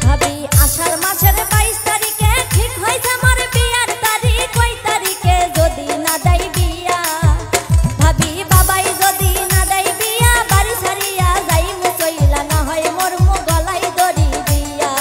ভাবি আষাঢ় মাসের 22 তারিখে ঠিক হইছে মোর বিয়ার তারিখ, ওই তারিখে যদি না দেই বিয়া, ভাবি বাবাই যদি না দেই বিয়া, বাড়ি ছাড়িয়া যাইমু চইলা, না হয় মরমু গলায় দড়ি দিয়া।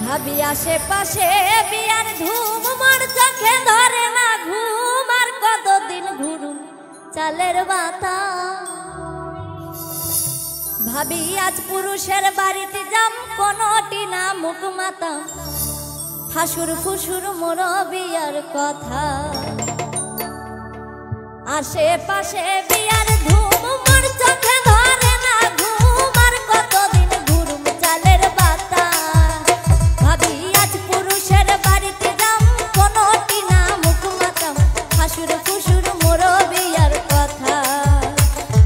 ভাবি আশেপাশে বিয়ার ধুম, মোর চোখে ধরে না ঘুম, আর কতদিন ঘুরুম চালের বাতা। ভাবি আজ পুরুষের বাড়িতে যাম, কোনটি না মুখ মাতা, হাসুর ফুসুর মোর বিয়ার কথা। আশেপাশে বিয়ার ধুম, মোর চোখে ধরে না ঘুম, আর কতদিন ঘুরুম চালের বাতা। ভাবি আজ পুরুষের বাড়িতে যাম, কোনটি না মুখ মাতাম, হাসুর ফুসুর মোর বিয়ার কথা।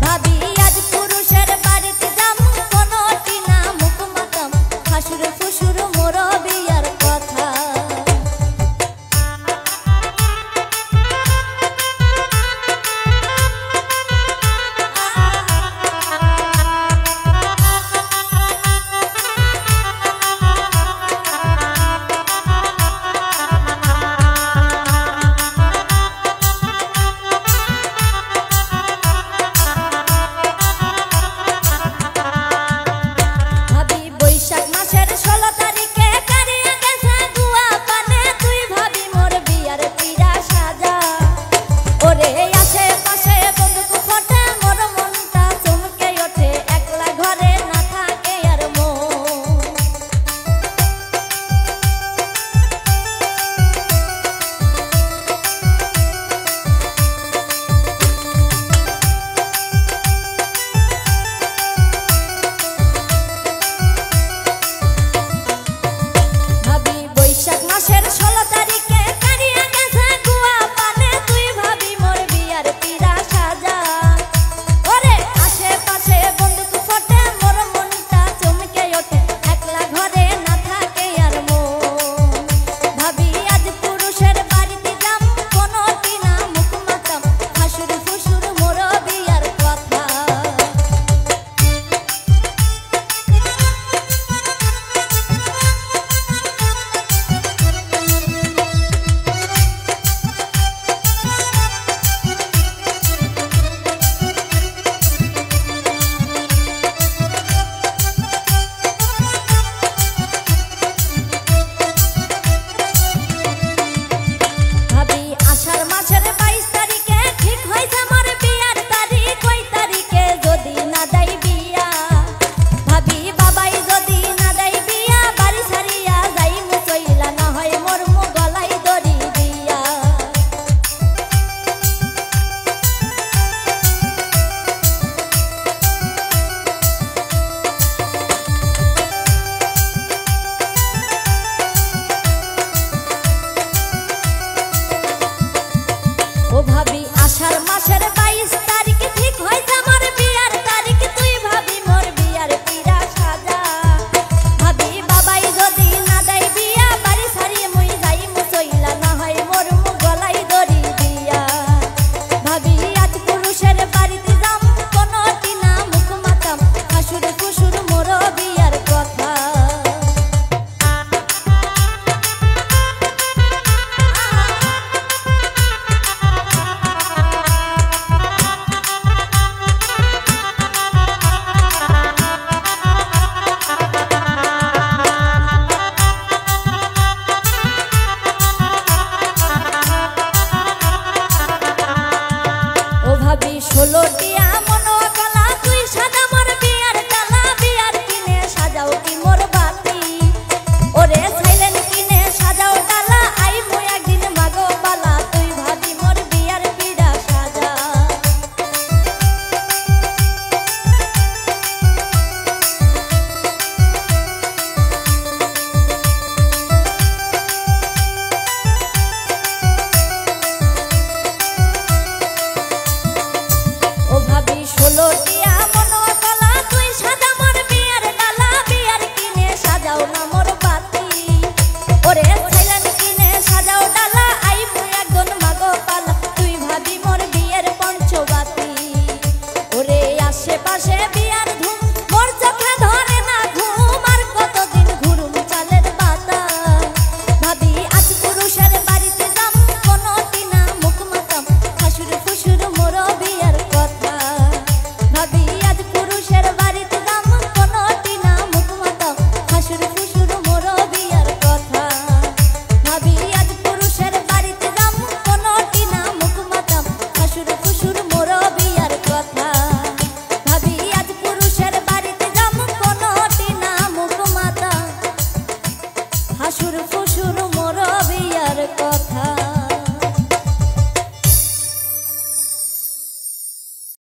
ভাবি আজ পুরুষের বাড়িতে যাম, কোনটি না মুখ মাতাম, হাসুর ফুসুর মোর বিয়ার কথা। আশেপাশে বিয়ার ধুম মোর চোখে ধরে না ঘুম আর কতদিন ঘুরুম চালের পাতা ভাবি আজ পুরুষের বাড়িতে যাম কোনটি না মুখ মাতাম হাসুর ফুসুর মোর বিয়ার কথা ভাবি আজ পুরুষের বাড়িতে যাম কোনটি না মুখ মাতাম হাসুর ফুসুর মোর বিয়ার কথা ভাবি আজ পুরুষের বাড়িতে যাম কোনটি না মুখ মাতাম হাসুর ফুসুর মোর বিয়ার কথা ভাবি আজ পুরুষের বাড়িতে যাম কোনটি না মুখ মাতাম হাসুর ফুসুর মোর বিয়ার কথা।